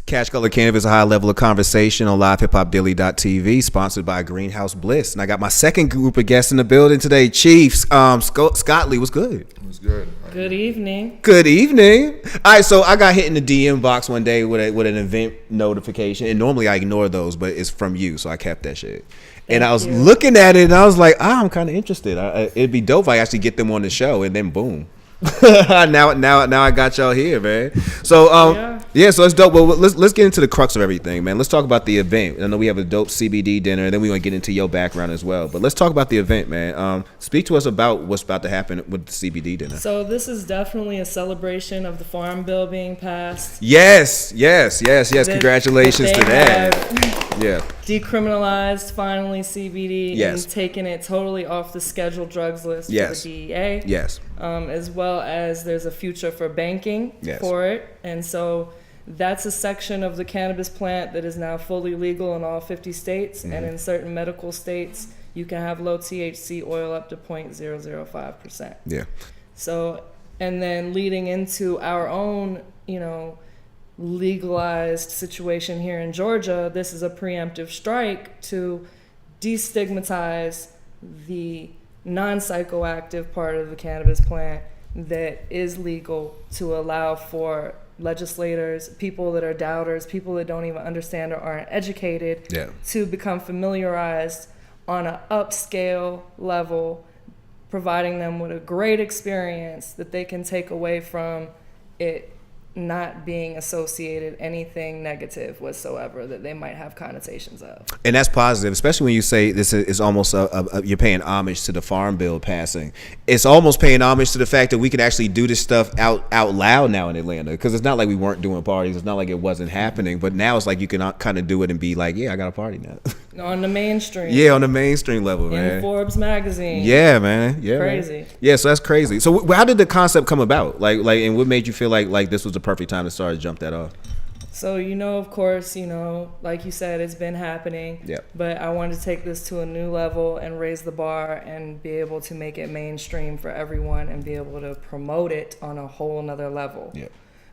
Cash Color Cannabis, a high level of conversation on livehip-hop-daily.tv, sponsored by Greenhouse Bliss. And I got my second group of guests in the building today. Chiefs, Scotley, what's good? What's good? Good evening. Good evening. All right, so I got hit in the DM box one day with an event notification, and normally I ignore those, but it's from you, so I kept that shit. And I was looking at it, and I was like, I'm kind of interested. It'd be dope if I actually get them on the show, and then boom. now I got y'all here, man. So so it's dope. Well, let's get into the crux of everything, man. Let's talk about the event. I know we have a dope CBD dinner, and then we're gonna get into your background as well. But let's talk about the event, man. Speak to us about what's about to happen with the CBD dinner. So this is definitely a celebration of the Farm Bill being passed. Yes. Congratulations to that. Yeah. Decriminalized finally CBD Yes. and taking it totally off the scheduled drugs list Yes. for the DEA. Yes. As well as there's a future for banking for it. And so that's a section of the cannabis plant that is now fully legal in all 50 states. And in certain medical states, you can have low THC oil up to 0.005%. Yeah. So, and then leading into our own, legalized situation here in Georgia, this is a preemptive strike to destigmatize the non-psychoactive part of the cannabis plant that is legal, to allow for legislators, people that are doubters, people that don't even understand or aren't educated, to become familiarized on an upscale level, providing them with a great experience that they can take away from it not being associated anything negative whatsoever that they might have connotations of. And that's positive, especially when you say this is almost you're paying homage to the Farm Bill passing. It's almost paying homage to the fact that we can actually do this stuff out loud now in Atlanta, because it's not like we weren't doing parties. It's not like it wasn't happening, but now it's like you can kind of do it and be like, yeah, I got a party now. On the mainstream. Yeah, on the mainstream level, man. In Forbes magazine. Yeah, man. Yeah, crazy. Man. Yeah, so that's crazy. So how did the concept come about? Like, and what made you feel like this was the perfect time to start to jump that off? So, of course, like you said, it's been happening. Yeah. But I wanted to take this to a new level and raise the bar and be able to make it mainstream for everyone and be able to promote it on a whole nother level. Yeah.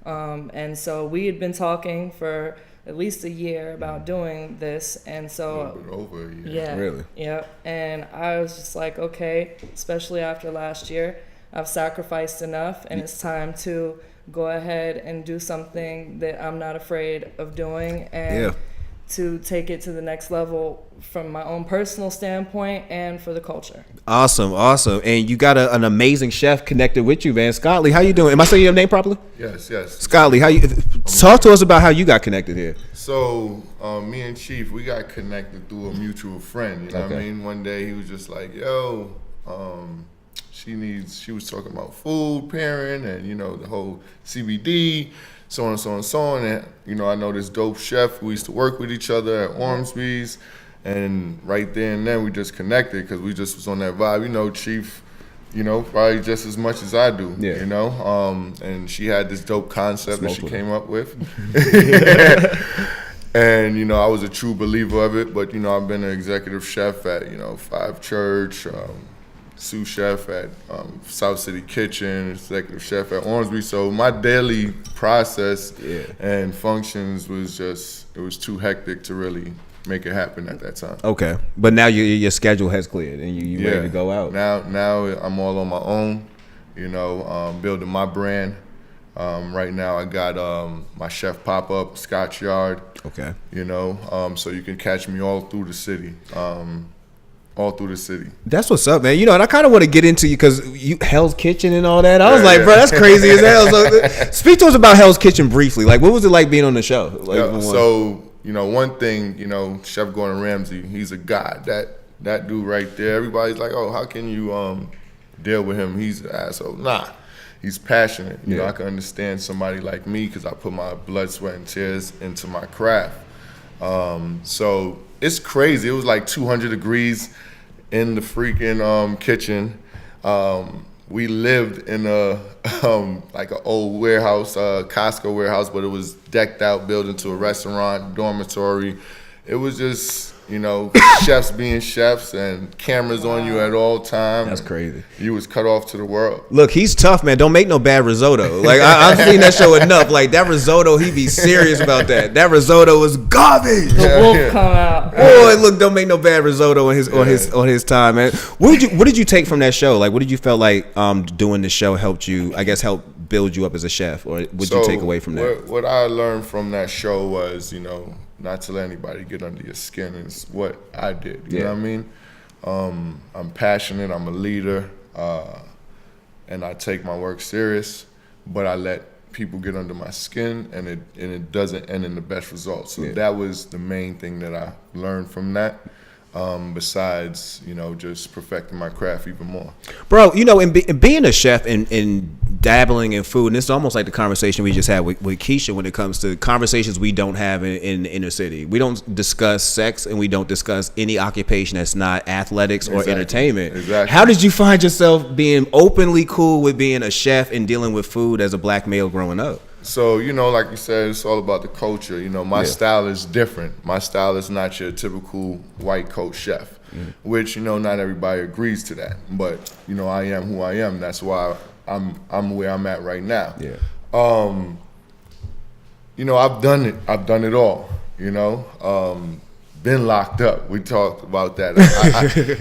And so we had been talking for at least a year about doing this, and so over a year. Yeah, really, yeah. And I was just like, okay, especially after last year, I've sacrificed enough, and it's time to go ahead and do something that I'm not afraid of doing, and to take it to the next level from my own personal standpoint and for the culture. Awesome. And you got an amazing chef connected with you, man. Scotley, how you doing? Am I saying your name properly? Yes. Scotley, how you talk to us about how you got connected here? So me and Chief, we got connected through a mutual friend. You know what I mean? One day he was just like, yo, she was talking about food pairing and, the whole CBD, so on and so on and so on. And, I know this dope chef. We used to work with each other at Ormsby's. And right there and then we just connected because we just was on that vibe. Chief, probably just as much as I do, and she had this dope concept that she came up with. And, I was a true believer of it, but, I've been an executive chef at, Five Church, sous chef at South City Kitchen, executive chef at Ormsby. So my daily process and functions was it was too hectic to really make it happen at that time. Okay, but now your schedule has cleared and you ready to go out. Now I'm all on my own, building my brand. Right now I got my chef pop-up, Scotch Yard. Okay. So you can catch me all through the city. That's what's up, man. And I kind of want to get into you because Hell's Kitchen and all that. I was like, bro, that's crazy as hell. So, speak to us about Hell's Kitchen briefly. Like, what was it like being on the show? One thing, Chef Gordon Ramsay, he's a god. That dude right there, everybody's like, oh, how can you deal with him? He's an asshole. Nah, he's passionate. I can understand somebody like me because I put my blood, sweat, and tears into my craft. So it's crazy. It was like 200 degrees in the freaking kitchen. We lived in a like an old warehouse, Costco warehouse, but it was decked out, built into a restaurant, dormitory. It was just you know, chefs being chefs and cameras on you at all times. That's crazy. You was cut off to the world. Look, he's tough, man. Don't make no bad risotto. Like I've seen that show enough. Like that risotto, he be serious about that. That risotto was garbage. The wolf come out. Boy, look, don't make no bad risotto on his time, man. What did you take from that show? Like, what did you feel like doing the show helped you? I guess help build you up as a chef, or what did you take away from that? What I learned from that show was, you know, not to let anybody get under your skin is what I did. You know what I mean? I'm passionate. I'm a leader, and I take my work serious. But I let people get under my skin, and it doesn't end in the best results. So that was the main thing that I learned from that. Besides, you know, just perfecting my craft even more. Bro, you know, in being a chef and dabbling in food, and it's almost like the conversation we just had with Keisha when it comes to conversations we don't have in the inner city. We don't discuss sex, and we don't discuss any occupation that's not athletics or entertainment. Exactly. How did you find yourself being openly cool with being a chef and dealing with food as a black male growing up? So, you know, like you said, it's all about the culture. You know, my style is different. My style is not your typical white coat chef, which, you know, not everybody agrees to that. But, you know, I am who I am. That's why I'm where I'm at right now. Yeah. You know, I've done it. I've done it all, you know. Been locked up. We talked about that.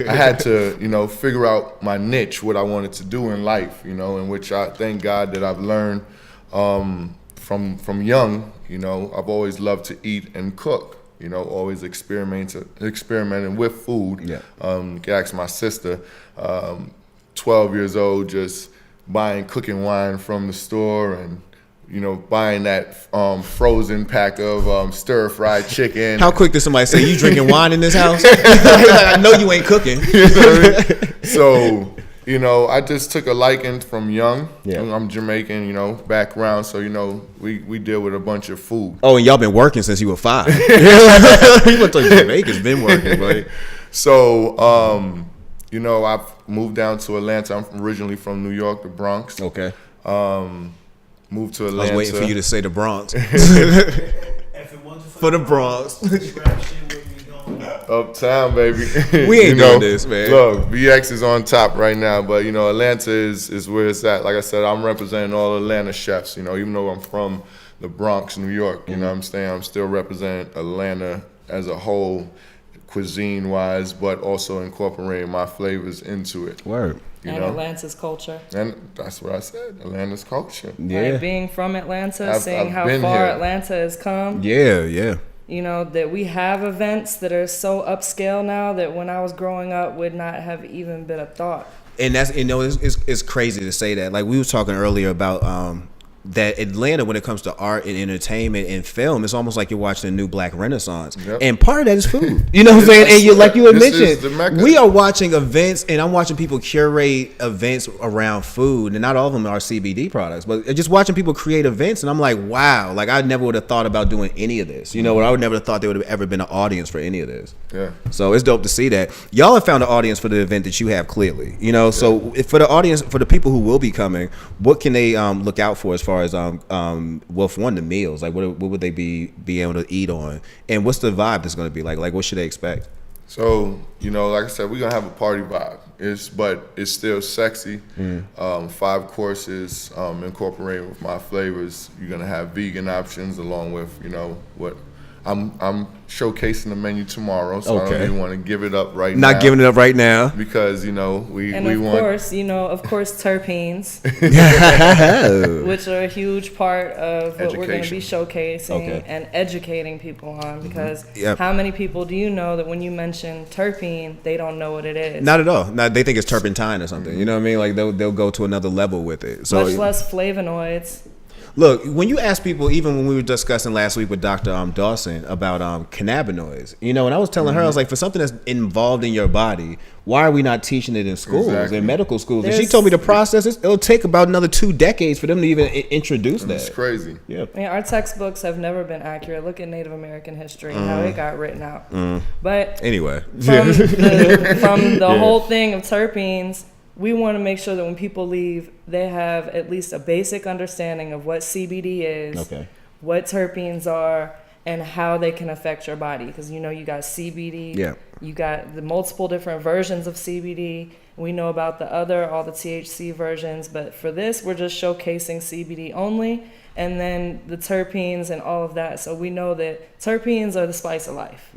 I had to, you know, figure out my niche, what I wanted to do in life, you know, in which I thank God that I've learned from young. You know, I've always loved to eat and cook. You know, always experimenting with food. Yeah. You can ask my sister, 12 years old, just buying cooking wine from the store and, you know, buying that frozen pack of stir-fried chicken. How quick did somebody say, you drinking wine in this house? Like, I know you ain't cooking. You know what I mean? So, you know, I just took a liking from young. Yeah. I'm Jamaican, you know, background. So, you know, we deal with a bunch of food. Oh, and y'all been working since you were 5. People think Jamaica's been working, buddy. So, you know, I've moved down to Atlanta. I'm originally from New York, the Bronx. Okay. Moved to Atlanta. I was waiting for you to say the Bronx. For the Bronx. Uptown, baby. We ain't doing this, man. Look, BX is on top right now, but, you know, Atlanta is where it's at. Like I said, I'm representing all Atlanta chefs, you know, even though I'm from the Bronx, New York. You know what I'm saying? I'm still representing Atlanta as a whole, cuisine-wise, but also incorporating my flavors into it. Word. You know? Atlanta's culture. And that's what I said, Atlanta's culture. Yeah. Like being from Atlanta, seeing how far Atlanta has come. Yeah. You know, that we have events that are so upscale now that when I was growing up would not have even been a thought. And that's, you know, it's crazy to say that. Like we were talking earlier about that Atlanta, when it comes to art and entertainment and film, it's almost like you're watching a new black renaissance. Yep. And part of that is food. You know what I'm saying? And you, like you had mentioned, we are watching events, and I'm watching people curate events around food, and not all of them are CBD products, but just watching people create events, and I'm like, wow, like I never would have thought about doing any of this. You know what? I would never have thought there would have ever been an audience for any of this. Yeah. So it's dope to see that. Y'all have found an audience for the event that you have, clearly. You know, so for the audience, for the people who will be coming, what can they look out for as far as well, for one, the meals, like what would they be able to eat on, and what's the vibe that's going to be like what should they expect? So, you know, like I said, we're gonna have a party vibe. But it's still sexy. 5 courses, incorporating with my flavors. You're gonna have vegan options along with, you know, what I'm showcasing the menu tomorrow, so I don't even want to give it up right now. Not giving it up right now. Because, you know, we want... of course, terpenes, which are a huge part of what we're going to be showcasing and educating people on. Because how many people do you know that when you mention terpene, they don't know what it is? Not at all. They think it's turpentine or something. You know what I mean? Like they'll go to another level with it. So much less flavonoids. Look, when you ask people, even when we were discussing last week with Dr. Dawson about cannabinoids, you know, and I was telling her, I was like, for something that's involved in your body, why are we not teaching it in schools, in medical schools? And she told me the process, it'll take about another 2 decades for them to even introduce that. It's crazy. Yeah. I mean, our textbooks have never been accurate. Look at Native American history and how it got written out. But anyway, from the whole thing of terpenes, we want to make sure that when people leave, they have at least a basic understanding of what CBD is, what terpenes are, and how they can affect your body. Because you got CBD, Yeah. you got the multiple different versions of CBD. We know about all the THC versions, but for this, we're just showcasing CBD only, and then the terpenes and all of that. So we know that terpenes are the spice of life.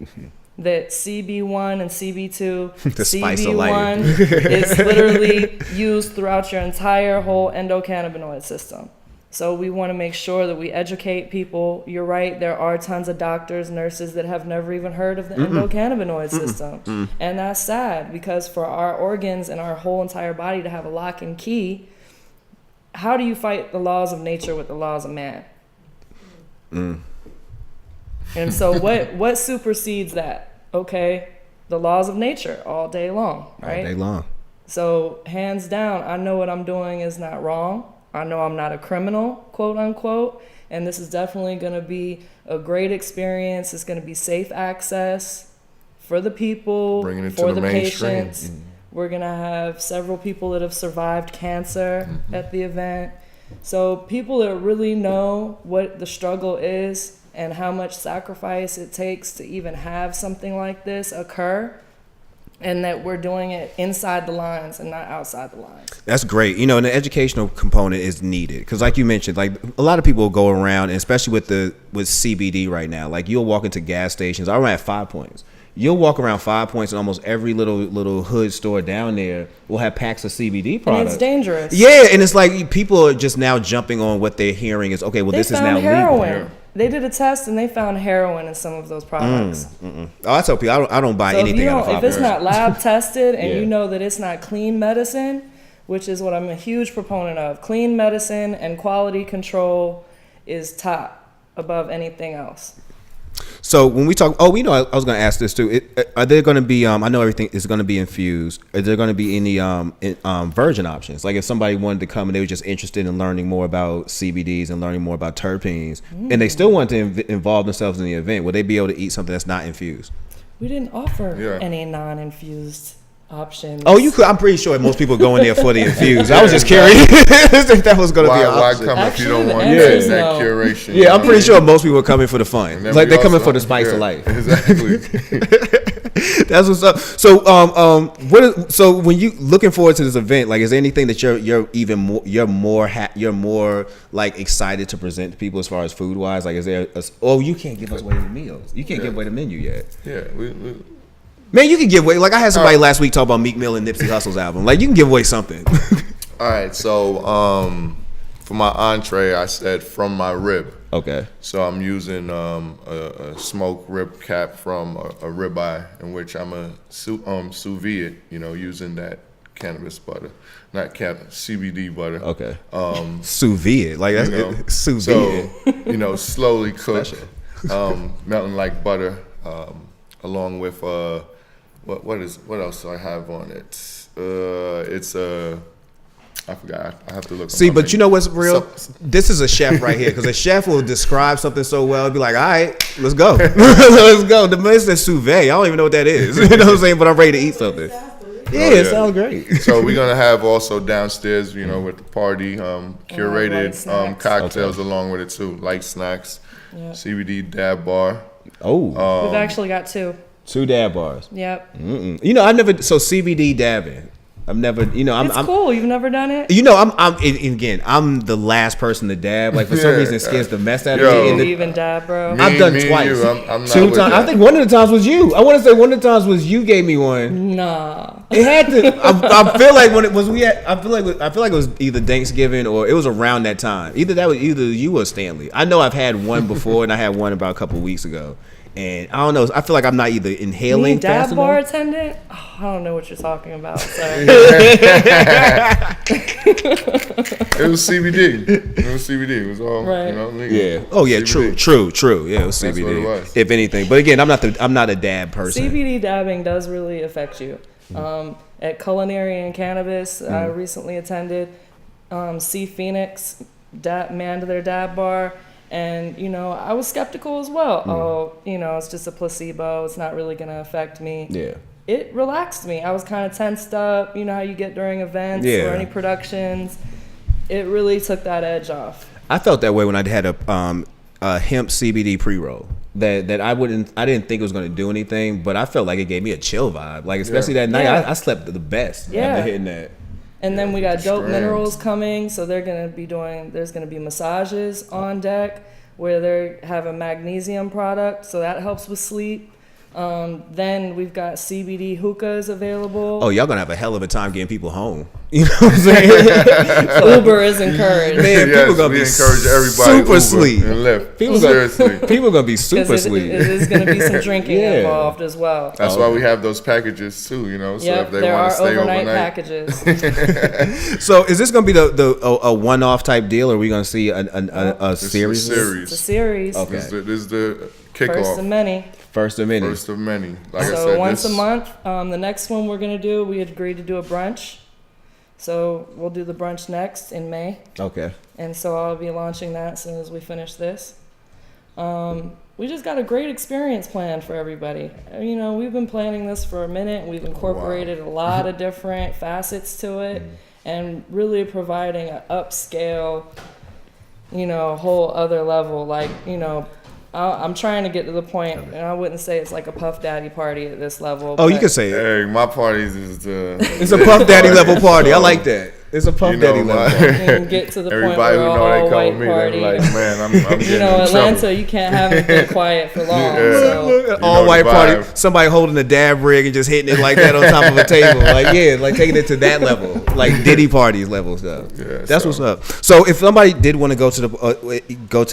That CB1 and CB2, The spice of life. CB1 is literally used throughout your entire whole endocannabinoid system. So we want to make sure that we educate people. You're right, there are tons of doctors, nurses that have never even heard of the endocannabinoid system. And that's sad, because for our organs and our whole entire body to have a lock and key, how do you fight the laws of nature with the laws of man? And so what supersedes that? Okay, the laws of nature all day long, right? All day long. So hands down, I know what I'm doing is not wrong. I know I'm not a criminal, quote unquote, and this is definitely going to be a great experience. It's going to be safe access for the people, Bringing it for to the the mainstream. patients. We're going to have several people that have survived cancer at the event. So people that really know what the struggle is and how much sacrifice it takes to even have something like this occur, and that we're doing it inside the lines and not outside the lines. That's great. And the educational component is needed, because like you mentioned, like a lot of people go around, and especially with CBD right now, like you'll walk into gas stations. I run at 5 Points. You'll walk around 5 Points, and almost every little hood store down there will have packs of CBD products. And it's dangerous. Yeah, and it's like people are just now jumping on what they're hearing is, okay, well, this is now heroin. legal. They did a test and they found heroin in some of those products. Oh, I tell people I don't buy So anything out of 5 if it's Points. not lab tested and Yeah. you know that it's not clean medicine, which is what I'm a huge proponent of, clean medicine and quality control is top above anything else. So when we talk, I was going to ask this too. Are there going to be? I know everything is going to be infused. Are there going to be any virgin options? Like if somebody wanted to come and they were just interested in learning more about CBDs and learning more about terpenes, and they still want to involve themselves in the event, will they be able to eat something that's not infused? We didn't offer any non-infused options. Oh, you could. I'm pretty sure most people go in there for the infused. I was just curious if that was going to be an Why option. come if you don't Actually, want the answer is that no. curation? Yeah, I'm pretty sure most people are coming for the fun. And then Like we they're coming also- for the spice of life. Exactly. That's what's up. So, so when you looking forward to this event, like, is there anything that you're more like excited to present to people as far as food wise? Like, is there? You can't give us away the meals. You can't give away the menu yet. Yeah, Man, you can give away. Like, I had somebody last week talk about Meek Mill and Nipsey Hussle's album. Like, you can give away something. All right, so for my entree, I said from my rib. Okay. So I'm using a smoked rib cap from a ribeye, in which I'm a sous vide, using that cannabis butter, not CBD butter. Okay. Sous vide, like that's sous vide. So slowly cooked, melting like butter, along with what else do I have on it? I forgot. I have to look. See, but you know what's real? This is a chef right here, because a chef will describe something so well. Be like, all right, let's go. Let's go. The man said sous vide. I don't even know what that is. You know what I'm saying? But I'm ready to eat something. Yeah, it sounds great. So we're going to have also downstairs, with the party, curated cocktails along with it too. Light snacks, CBD dab bar. Oh. We've actually got 2. 2 dab bars. Yep. I've never, so CBD dabbing. I've never, It's cool. You've never done it? I'm the last person to dab. Like, for some reason, it scares the mess out of me. You even dab, bro? I've done twice. I'm not 2 times. I think one of the times was you. I want to say one of the times was you gave me one. Nah. It had to. I feel like when it was I feel like it was either Thanksgiving or it was around that time. Either you or Stanley. I know I've had one before, and I had one about a couple of weeks ago. And I don't know. I feel like I'm not either inhaling fast enough. Dab bar attendant? Oh, I don't know what you're talking about. Sorry. It was CBD. It was all Right. legal. Yeah. Oh yeah. CBD. True. Yeah, it was That's CBD. what it was. If anything, but again, I'm not a dab person. CBD dabbing does really affect you. At Culinary and Cannabis, I recently attended. C Phoenix manned their dab bar. And, I was skeptical as well. It's just a placebo. It's not really going to affect me. Yeah. It relaxed me. I was kind of tensed up. You know how you get during events or any productions. It really took that edge off. I felt that way when I had hemp CBD pre-roll that I didn't think it was going to do anything, but I felt like it gave me a chill vibe. Like especially that night, I slept the best after hitting that. And then we got dope strands. minerals coming, so there's gonna be massages on deck where they have a magnesium product, so that helps with sleep. Then we've got CBD hookahs available. Oh, y'all gonna have a hell of a time getting people home. You know what I'm saying? Uber is encouraged. Man, Yes, people gonna we be encourage everybody super Uber sleep. and Lyft. People Seriously. people gonna be super Because sleep. it is going to be some drinking Yeah. involved as well. That's why we have those packages too, you know. So Yep, if they there want are to stay overnight overnight, packages. So is this gonna be a one-off type deal, or are we gonna see a It's a series? It's a series. Okay. This is the First kickoff. of many. First of many. First of many. Like I So said, once this, a month. The next one we're going to do, we agreed to do a brunch. So we'll do the brunch next in May. Okay. And so I'll be launching that as soon as we finish this. We just got a great experience planned for everybody. You know, we've been planning this for a minute. We've incorporated a lot of different facets to it and really providing an upscale, you know, whole other level. Like, you know, I'm trying to get to the point, and I wouldn't say it's like a Puff Daddy party at this level. Oh, you but- can say it. hey, my parties is It's a Puff Daddy level party. I like that. It's a Puff You know, Daddy level party. and get to the point Everybody where who we're know they all call white me, they party. be like, man, I'm getting You know, in Atlanta, trouble. you can't have anything quiet for long. Yeah. So All the white party. vibe. Somebody holding a dab rig and just hitting it like that on top of a table. Like like taking it to that level, like Diddy parties level stuff. Yeah, That's so- what's up. So if somebody did want to go to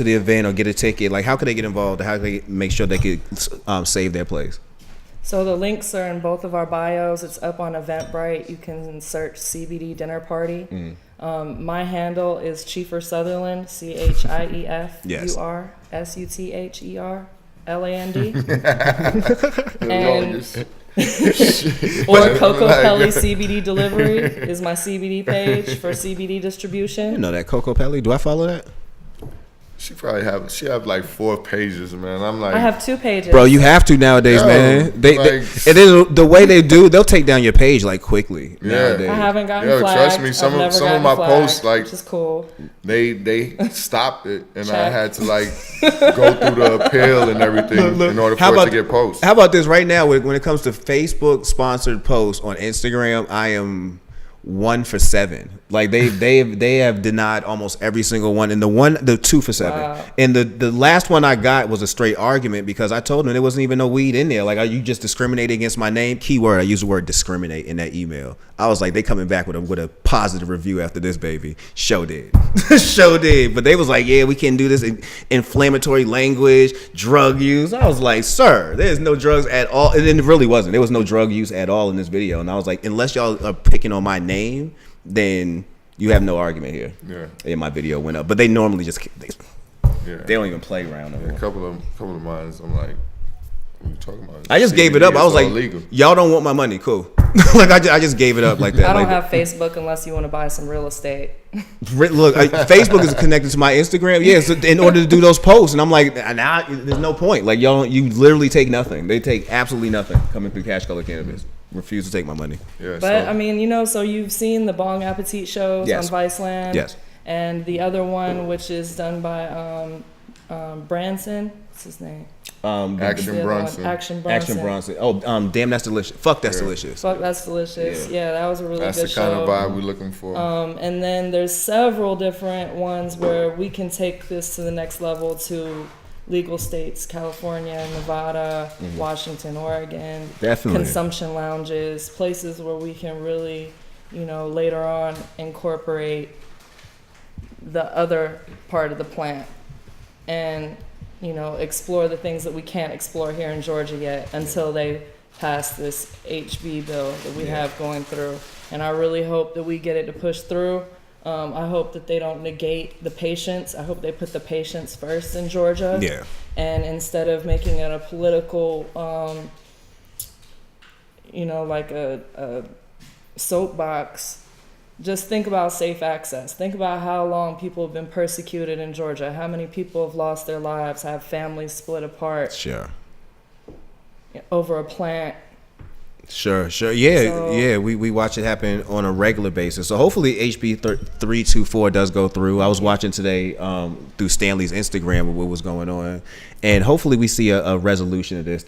the event or get a ticket, like how could they get involved? How could they make sure they could save their place? So the links are in both of our bios. It's up on Eventbrite. You can search CBD dinner party. My handle is Chiefer Sutherland, CHIEFURSUTHERLAND. And or Coco Pelli CBD Delivery is my CBD page for CBD distribution. You know that Coco Pelli? Do I follow that? She have like 4 pages, man. I'm like, I have 2 pages. Bro, you have to nowadays, Yo, man. They like- and then the way they do, they'll take down your page like quickly. Yeah. Nowadays. I haven't gotten Yo, flagged. trust me, some I've of never some of gotten my flagged, posts, like, which is cool. they stopped it, and I Check. had to like go through the appeal and everything in order for it to get posted. How about this right now? When it comes to Facebook sponsored posts on Instagram, I am 1 for 7. Like they have denied almost every single one, and the 2 for 7. Wow. And the last one I got was a straight argument because I told them there wasn't even no weed in there. Like, are you just discriminating against my name? Keyword, I used the word discriminate in that email. I was like, they coming back with a positive review after this, baby. Show did. Show did. But they was like, yeah, we can't do this inflammatory language, drug use. I was like, sir, there's no drugs at all. And it really wasn't. There was no drug use at all in this video. And I was like, unless y'all are picking on my name, then you have no argument here. Yeah. And my video went up. But they normally just, they Yeah, don't even play around no a more. couple of mine. I'm like, what are you talking about? I just gave it CBD up. I is was like, all legal. y'all don't want my money. Cool. Like, I just gave it up like that. I don't Like, have Facebook unless you want to buy some real estate. Look, Facebook is connected to my Instagram. Yeah, so in order to do those posts, and I'm like, now there's no point. Like, y'all, you literally take nothing. They take absolutely nothing coming through Cash Color Cannabis. Refuse to take my money. Yeah, But so, I mean, you know, so you've seen the Bong Appetit shows Yes. on Viceland. Yes. And the other one, which is done by Branson. What's his name? Action The other one, Bronson. Action Bronson. Action Bronson. Oh, damn, that's delicious. Fuck, that's delicious. Fuck, that's delicious. Yeah, that was a really That's good the show. kind of vibe we're looking for. And then there's several different ones where we can take this to the next level to legal states, California, Nevada, Washington, Oregon. Definitely. Consumption lounges, places where we can really, you know, later on incorporate the other part of the plant and, you know, explore the things that we can't explore here in Georgia yet until they pass this HB bill that we have going through. And I really hope that we get it to push through. I hope that they don't negate the patients. I hope they put the patients first in Georgia. Yeah. And instead of making it a political, you know, like a soapbox, just think about safe access. Think about how long people have been persecuted in Georgia. How many people have lost their lives, have families split apart Sure. over a plant Sure. Yeah, So- yeah. We watch it happen on a regular basis. So hopefully HB 324 does go through. I was watching today through Stanley's Instagram what was going on, and hopefully we see a resolution of this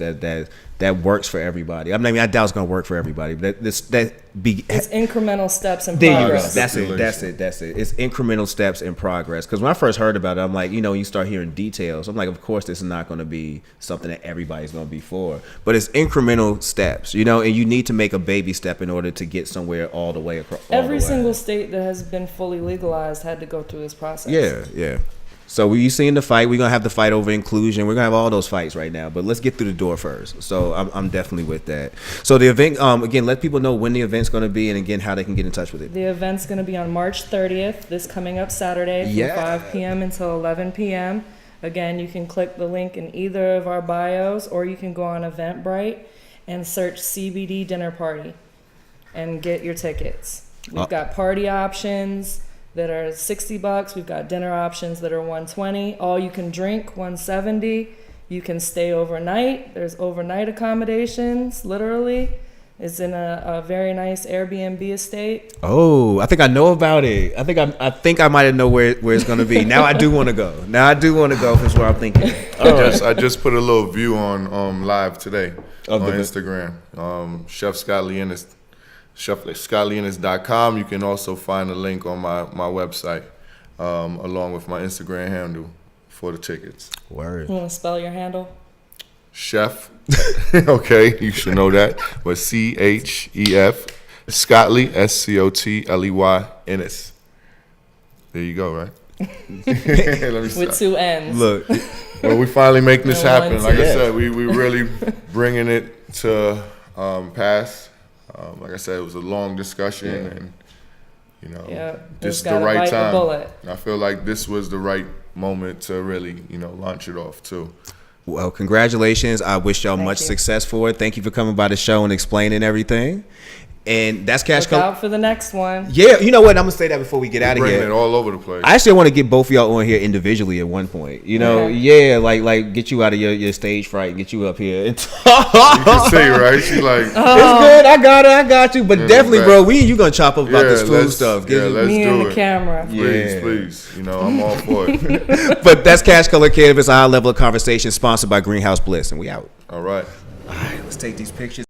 that works for everybody. I mean, I doubt it's going to work for everybody, but It's incremental steps in there you go. progress. That's it. It's incremental steps in progress. Because when I first heard about it, I'm like, you start hearing details. I'm like, of course, this is not going to be something that everybody's going to be for. But it's incremental steps, and you need to make a baby step in order to get somewhere all the way across. Every single state that has been fully legalized had to go through this process. Yeah. So you seeing the fight? We're gonna have the fight over inclusion. We're gonna have all those fights right now. But let's get through the door first. So I'm definitely with that. So the event, again, let people know when the event's gonna be, and again how they can get in touch with it. The event's going to be on March 30th, this coming up Saturday from 5 p.m. until 11 p.m. Again, you can click the link in either of our bios, or you can go on Eventbrite and search CBD dinner party and get your tickets. We've got party options that are $60. We've got dinner options that are $120. All you can drink, $170. You can stay overnight. There's overnight accommodations, literally. It's in a very nice Airbnb estate. Oh, I think I know about it. I think I might know where it's gonna be. Now I do want to go. If it's where I'm thinking. I just put a little view on live today on Instagram. Chef Scotley Innis. ScotleyInnis.com. You can also find a link on my website, along with my Instagram handle for the tickets. Word. You want to spell your handle? Chef. Okay, you should know that. But CHEF Scotley SCOTLEY Innis. There you go, right? Let me With two N's. Look, well, we finally making this No happen. one's Like I yet. said, we really bringing it to pass. Like I said, it was a long discussion, and this is the gotta right bite the time. bullet. I feel like this was the right moment to really, launch it off too. well, congratulations. I wish y'all much you. success for it. Thank you for coming by the show and explaining everything. And that's Cash Look Color. out for the next one. Yeah, you know what? I'm gonna say that before we get out of Bringing here. it all over the place. I actually want to get both of y'all on here individually at one point. Okay. Like get you out of your stage fright and get you up here. And You can see, right? She's like, It's good. I got you. But Yeah, definitely, right. bro, you gonna chop up about this food let's- stuff. yeah, let's Me do and the it. camera. Yeah. please. I'm all for it. But that's Cash Color Cannabis, a high level of conversation sponsored by Greenhouse Bliss, and we out. All right. All right, let's take these pictures.